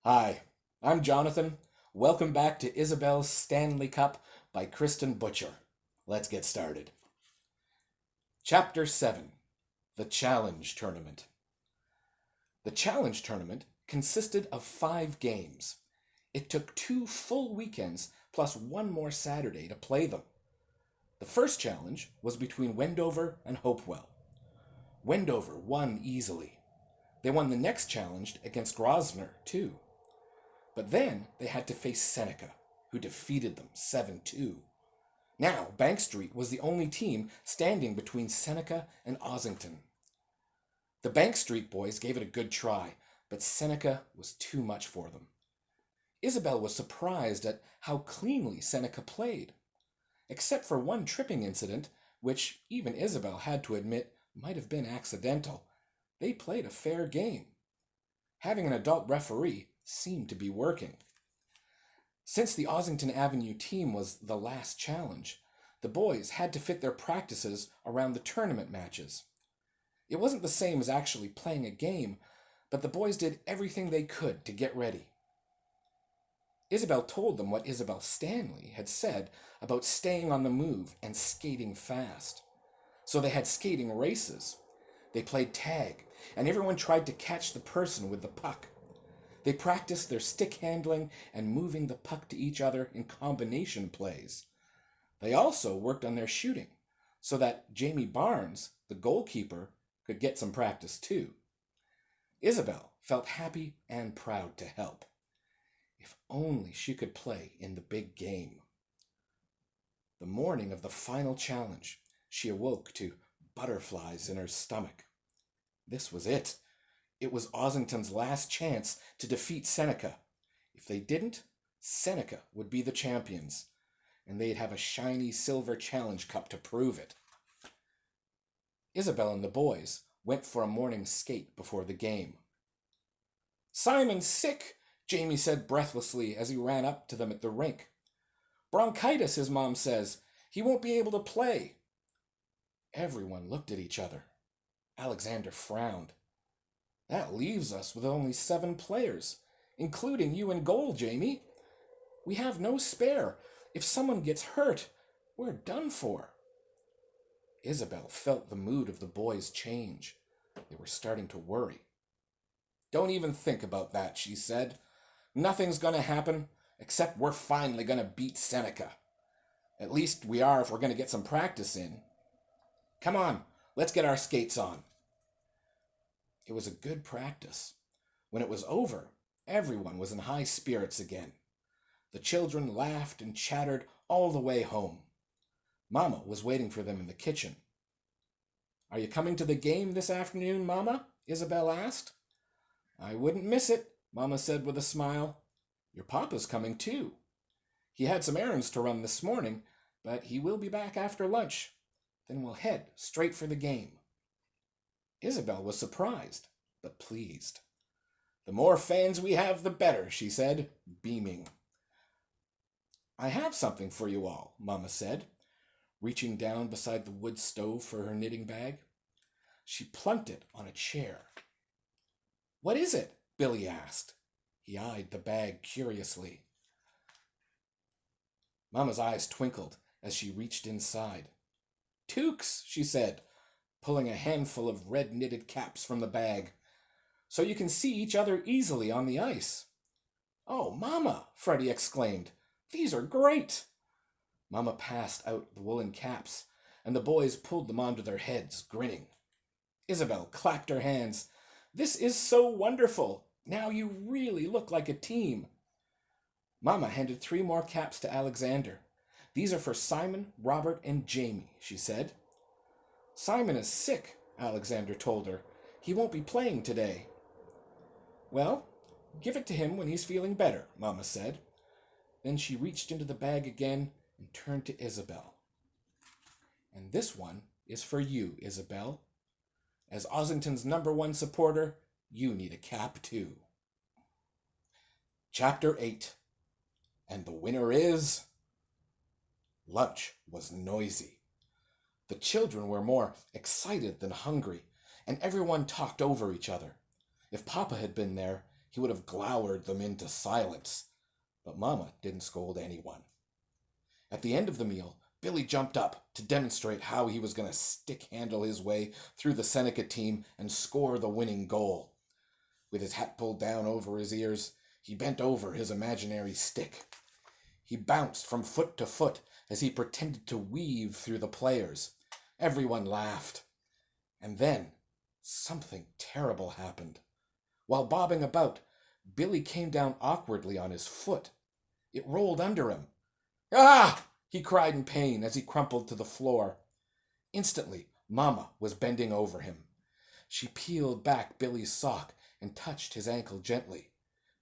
Hi, I'm Jonathan. Welcome back to Isobel's Stanley Cup by Kristin Butcher. Let's get started. Chapter 7: The Challenge Tournament. The Challenge Tournament consisted of 5 games. It took 2 full weekends plus one more Saturday to play them. The first challenge was between Wendover and Hopewell. Wendover won easily. They won the next challenge against Grosvenor, too. But then they had to face Seneca, who defeated them 7-2. Now, Bank Street was the only team standing between Seneca and Ossington. The Bank Street boys gave it a good try, but Seneca was too much for them. Isobel was surprised at how cleanly Seneca played. Except for one tripping incident, which even Isobel had to admit might have been accidental, they played a fair game. Having an adult referee seemed to be working. Since the Ossington Avenue team was the last challenge, the boys had to fit their practices around the tournament matches. It wasn't the same as actually playing a game, but the boys did everything they could to get ready. Isobel told them what Isobel Stanley had said about staying on the move and skating fast. So they had skating races. They played tag, and everyone tried to catch the person with the puck. They practiced their stick handling and moving the puck to each other in combination plays. They also worked on their shooting, so that Jamie Barnes, the goalkeeper, could get some practice too. Isobel felt happy and proud to help. If only she could play in the big game. The morning of the final challenge, she awoke to butterflies in her stomach. This was it. It was Ossington's last chance to defeat Seneca. If they didn't, Seneca would be the champions, and they'd have a shiny silver challenge cup to prove it. Isobel and the boys went for a morning skate before the game. "Simon's sick," Jamie said breathlessly as he ran up to them at the rink. "Bronchitis, his mom says. He won't be able to play." Everyone looked at each other. Alexander frowned. "That leaves us with only 7 players, including you in goal, Jamie. We have no spare. If someone gets hurt, we're done for." Isobel felt the mood of the boys change. They were starting to worry. "Don't even think about that," she said. "Nothing's going to happen, except we're finally going to beat Seneca. At least we are if we're going to get some practice in. Come on, let's get our skates on." It was a good practice. When it was over, everyone was in high spirits again. The children laughed and chattered all the way home. Mama was waiting for them in the kitchen. "Are you coming to the game this afternoon, Mama?" Isobel asked. "I wouldn't miss it," Mama said with a smile. "Your papa's coming too. He had some errands to run this morning, but he will be back after lunch. Then we'll head straight for the game." Isobel was surprised, but pleased. "The more fans we have, the better," she said, beaming. "I have something for you all," Mama said, reaching down beside the wood stove for her knitting bag. She plunked it on a chair. "What is it?" Billy asked. He eyed the bag curiously. Mama's eyes twinkled as she reached inside. "Toques," she said, pulling a handful of red knitted caps from the bag, "so you can see each other easily on the ice." "Oh, Mama!" Freddie exclaimed. "These are great!" Mama passed out the woolen caps, and the boys pulled them onto their heads, grinning. Isobel clapped her hands. "This is so wonderful! Now you really look like a team." Mama handed 3 more caps to Alexander. "These are for Simon, Robert, and Jamie," she said. "Simon is sick," Alexander told her. "He won't be playing today." "Well, give it to him when he's feeling better," Mama said. Then she reached into the bag again and turned to Isobel. "And this one is for you, Isobel. As Ossington's #1 supporter, you need a cap too." Chapter 8. And the winner is... Lunch was noisy. The children were more excited than hungry, and everyone talked over each other. If Papa had been there, he would have glowered them into silence. But Mama didn't scold anyone. At the end of the meal, Billy jumped up to demonstrate how he was going to stick-handle his way through the Seneca team and score the winning goal. With his hat pulled down over his ears, he bent over his imaginary stick. He bounced from foot to foot as he pretended to weave through the players. Everyone laughed. And then something terrible happened. While bobbing about, Billy came down awkwardly on his foot. It rolled under him. "Ah!" he cried in pain as he crumpled to the floor. Instantly, Mama was bending over him. She peeled back Billy's sock and touched his ankle gently.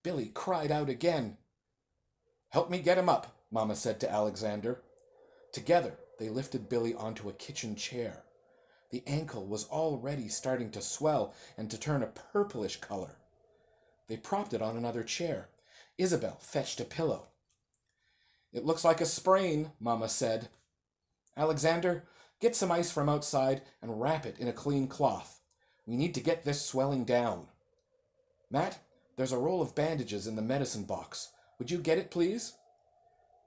Billy cried out again. "Help me get him up," Mama said to Alexander. Together, they lifted Billy onto a kitchen chair. The ankle was already starting to swell and to turn a purplish color. They propped it on another chair. Isobel fetched a pillow. "It looks like a sprain," Mama said. "Alexander, get some ice from outside and wrap it in a clean cloth. We need to get this swelling down. Matt, there's a roll of bandages in the medicine box. Would you get it, please?"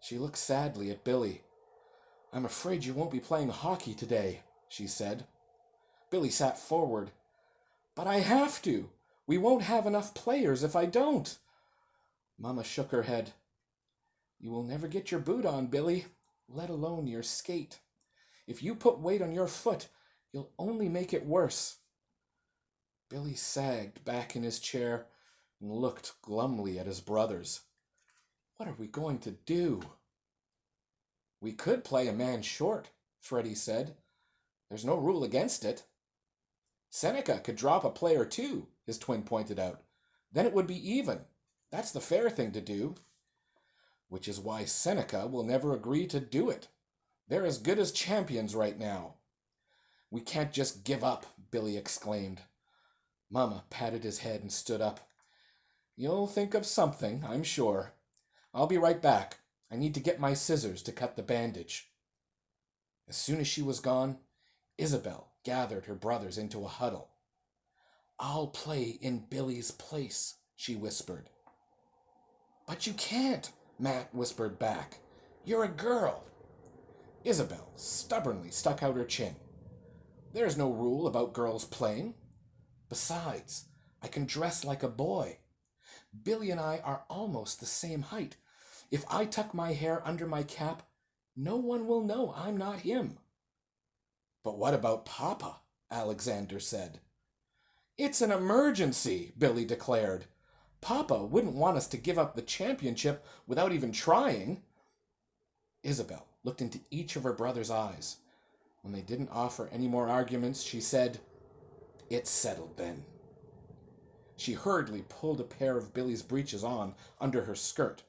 She looked sadly at Billy. "I'm afraid you won't be playing hockey today," she said. Billy sat forward. "But I have to. We won't have enough players if I don't." Mama shook her head. "You will never get your boot on, Billy, let alone your skate. If you put weight on your foot, you'll only make it worse." Billy sagged back in his chair and looked glumly at his brothers. "What are we going to do?" "We could play a man short," Freddie said. "There's no rule against it." "Seneca could drop a player too," his twin pointed out. "Then it would be even. That's the fair thing to do." "Which is why Seneca will never agree to do it. They're as good as champions right now." "We can't just give up," Billy exclaimed. Mama patted his head and stood up. "You'll think of something, I'm sure. I'll be right back. I need to get my scissors to cut the bandage." As soon as she was gone, Isobel gathered her brothers into a huddle. "I'll play in Billy's place," she whispered. "But you can't," Matt whispered back. "You're a girl." Isobel stubbornly stuck out her chin. "There's no rule about girls playing. Besides, I can dress like a boy. Billy and I are almost the same height. If I tuck my hair under my cap, no one will know I'm not him." "But what about Papa?" Alexander said. "It's an emergency," Billy declared. "Papa wouldn't want us to give up the championship without even trying." Isobel looked into each of her brothers' eyes. When they didn't offer any more arguments, she said, "It's settled then." She hurriedly pulled a pair of Billy's breeches on under her skirt.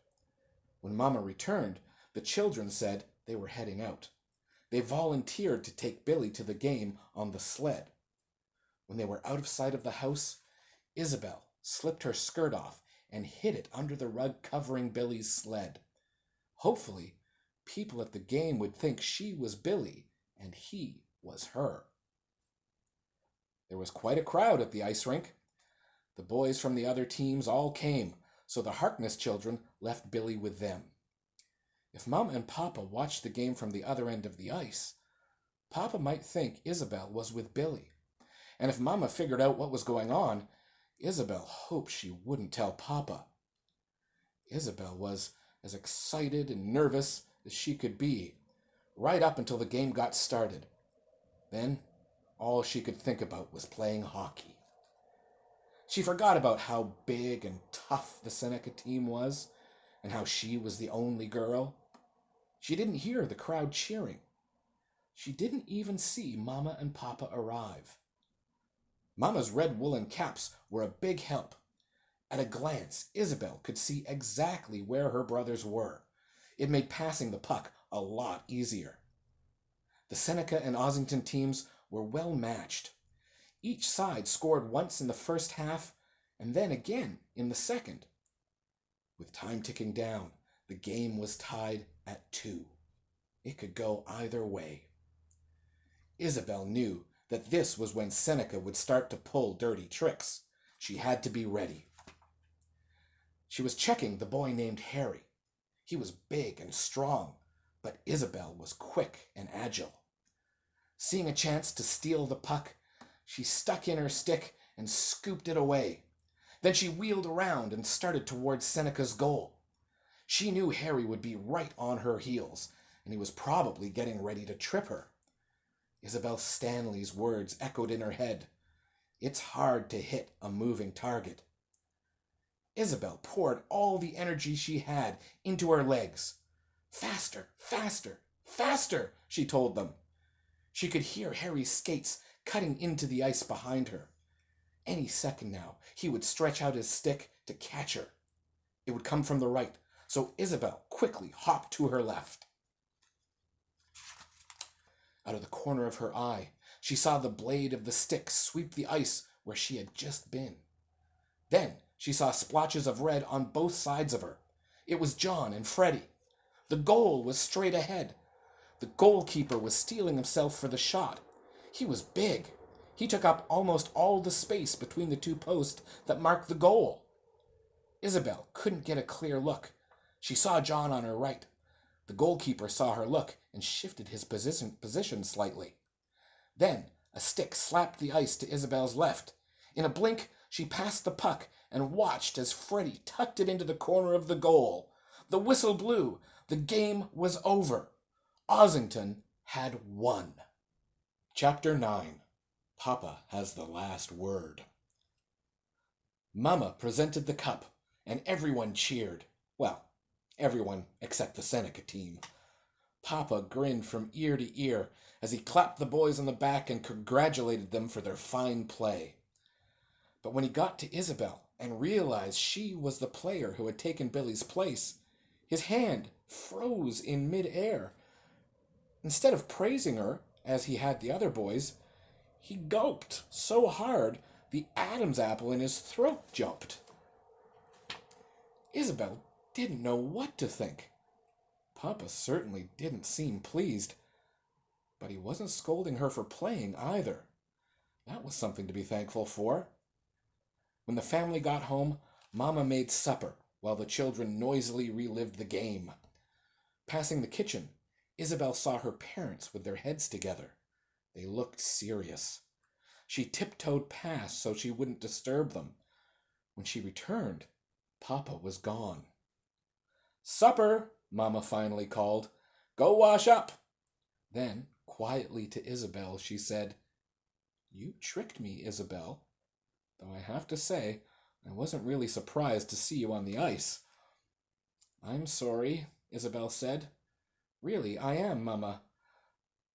When Mama returned, the children said they were heading out. They volunteered to take Billy to the game on the sled. When they were out of sight of the house, Isobel slipped her skirt off and hid it under the rug covering Billy's sled. Hopefully, people at the game would think she was Billy and he was her. There was quite a crowd at the ice rink. The boys from the other teams all came, so the Harkness children left Billy with them. If Mama and Papa watched the game from the other end of the ice, Papa might think Isobel was with Billy. And if Mama figured out what was going on, Isobel hoped she wouldn't tell Papa. Isobel was as excited and nervous as she could be, right up until the game got started. Then, all she could think about was playing hockey. She forgot about how big and tough the Seneca team was, and how she was the only girl. She didn't hear the crowd cheering. She didn't even see Mama and Papa arrive. Mama's red woolen caps were a big help. At a glance, Isobel could see exactly where her brothers were. It made passing the puck a lot easier. The Seneca and Ossington teams were well matched. Each side scored once in the first half and then again in the second. With time ticking down, the game was tied at 2. It could go either way. Isobel knew that this was when Seneca would start to pull dirty tricks. She had to be ready. She was checking the boy named Harry. He was big and strong, but Isobel was quick and agile. Seeing a chance to steal the puck, she stuck in her stick and scooped it away. Then she wheeled around and started towards Seneca's goal. She knew Harry would be right on her heels, and he was probably getting ready to trip her. Isabel Stanley's words echoed in her head. It's hard to hit a moving target. Isabel poured all the energy she had into her legs. Faster, faster, faster, she told them. She could hear Harry's skates cutting into the ice behind her. Any second now, he would stretch out his stick to catch her. It would come from the right, so Isabel quickly hopped to her left. Out of the corner of her eye, she saw the blade of the stick sweep the ice where she had just been. Then she saw splotches of red on both sides of her. It was John and Freddie. The goal was straight ahead. The goalkeeper was steeling himself for the shot. He was big. He took up almost all the space between the two posts that marked the goal. Isabel couldn't get a clear look. She saw John on her right. The goalkeeper saw her look and shifted his position slightly. Then a stick slapped the ice to Isabel's left. In a blink, she passed the puck and watched as Freddie tucked it into the corner of the goal. The whistle blew. The game was over. Ossington had won. Chapter 9. Papa has the last word. Mama presented the cup, and everyone cheered. Well, everyone except the Seneca team. Papa grinned from ear to ear as he clapped the boys on the back and congratulated them for their fine play. But when he got to Isobel and realized she was the player who had taken Billy's place, his hand froze in mid-air. Instead of praising her, as he had the other boys, he gulped so hard the Adam's apple in his throat jumped. Isobel didn't know what to think. Papa certainly didn't seem pleased, but he wasn't scolding her for playing either. That was something to be thankful for. When the family got home, Mama made supper while the children noisily relived the game. Passing the kitchen, Isobel saw her parents with their heads together. They looked serious. She tiptoed past so she wouldn't disturb them. When she returned, Papa was gone. "Supper," Mama finally called. "Go wash up." Then, quietly to Isobel, she said, "You tricked me, Isobel. Though I have to say, I wasn't really surprised to see you on the ice." "I'm sorry," Isobel said. "Really, I am, Mama.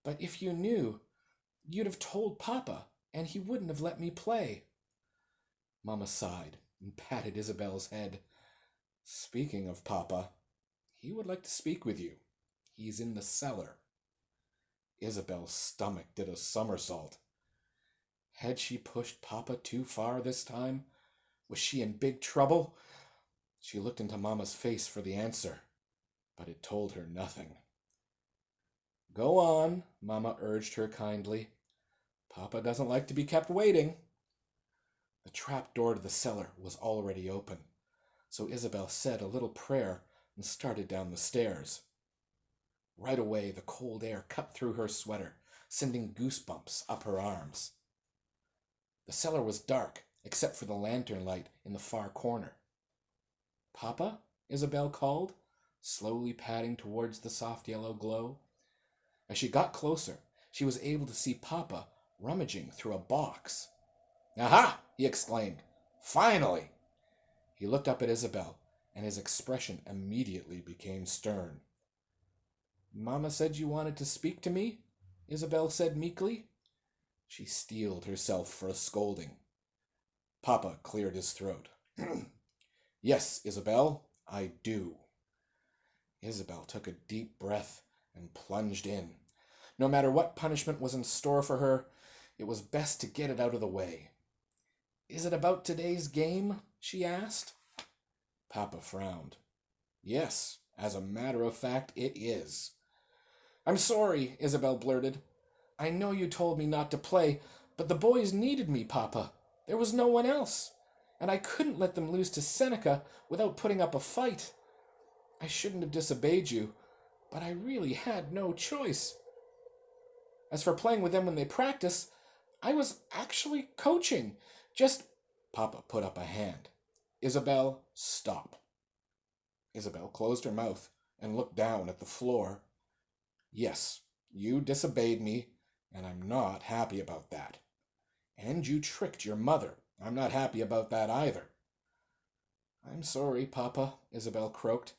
But if you knew, you'd have told Papa, and he wouldn't have let me play." Mama sighed and patted Isobel's head. "Speaking of Papa, he would like to speak with you. He's in the cellar." Isobel's stomach did a somersault. Had she pushed Papa too far this time? Was she in big trouble? She looked into Mama's face for the answer, but it told her nothing. "Go on," Mama urged her kindly. "Papa doesn't like to be kept waiting." The trap door to the cellar was already open, so Isobel said a little prayer and started down the stairs. Right away, the cold air cut through her sweater, sending goosebumps up her arms. The cellar was dark, except for the lantern light in the far corner. "Papa?" Isobel called, slowly padding towards the soft yellow glow. As she got closer, she was able to see Papa rummaging through a box. "Aha!" he exclaimed. "Finally!" He looked up at Isobel, and his expression immediately became stern. "Mama said you wanted to speak to me?" Isobel said meekly. She steeled herself for a scolding. Papa cleared his throat. "Yes, Isobel, I do." Isobel took a deep breath and plunged in. No matter what punishment was in store for her, it was best to get it out of the way. "Is it about today's game?" she asked. Papa frowned. "Yes, as a matter of fact, it is." "I'm sorry," Isobel blurted. "I know you told me not to play, but the boys needed me, Papa. There was no one else. and I couldn't let them lose to Seneca without putting up a fight. I shouldn't have disobeyed you, but I really had no choice. As for playing with them when they practice, I was actually coaching. Just... Papa put up a hand. Isobel, stop. Isobel closed her mouth and looked down at the floor. Yes, you disobeyed me, and I'm not happy about that. And you tricked your mother. I'm not happy about that either. I'm sorry, Papa, Isobel croaked.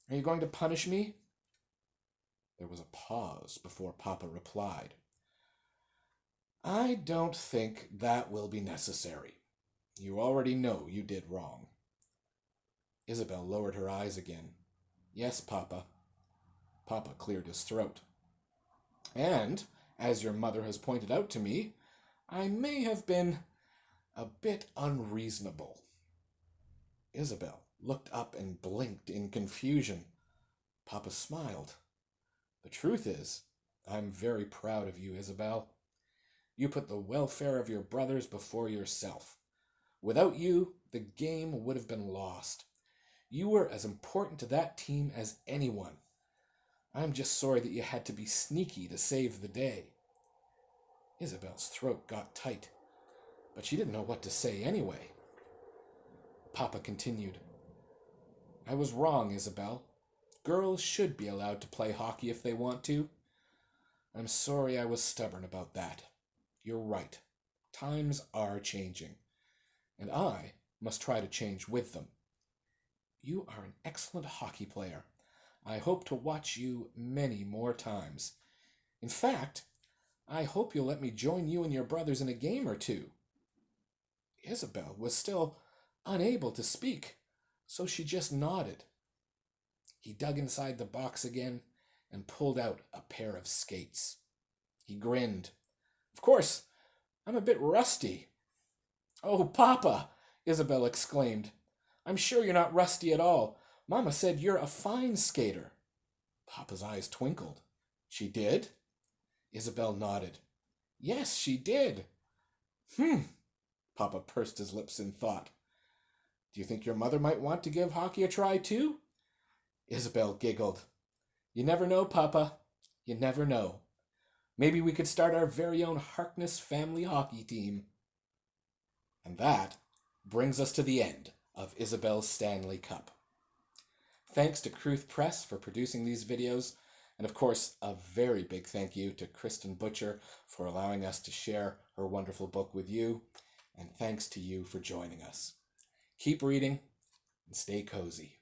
Are you going to punish me? There was a pause before Papa replied. I don't think that will be necessary. You already know you did wrong. Isobel lowered her eyes again. Yes, Papa. Papa cleared his throat. And, as your mother has pointed out to me, I may have been a bit unreasonable. Isobel looked up and blinked in confusion. Papa smiled. The truth is, I'm very proud of you, Isobel. You put the welfare of your brothers before yourself. Without you, the game would have been lost. You were as important to that team as anyone. I'm just sorry that you had to be sneaky to save the day. Isobel's throat got tight, but she didn't know what to say anyway. Papa continued. I was wrong, Isobel. Girls should be allowed to play hockey if they want to. I'm sorry I was stubborn about that. You're right. Times are changing, and I must try to change with them. You are an excellent hockey player. I hope to watch you many more times. In fact, I hope you'll let me join you and your brothers in a game or two. Isobel was still unable to speak, so she just nodded. He dug inside the box again and pulled out a pair of skates. He grinned. Of course, I'm a bit rusty. Oh, Papa, Isobel exclaimed. I'm sure you're not rusty at all. Mama said you're a fine skater. Papa's eyes twinkled. She did? Isobel nodded. Yes, she did. Papa pursed his lips in thought. Do you think your mother might want to give hockey a try too? Isobel giggled. You never know, Papa. You never know. Maybe we could start our very own Harkness family hockey team. And that brings us to the end of Isobel's Stanley Cup. Thanks to Kruth Press for producing these videos, and of course, a very big thank you to Kristin Butcher for allowing us to share her wonderful book with you, and thanks to you for joining us. Keep reading and stay cozy.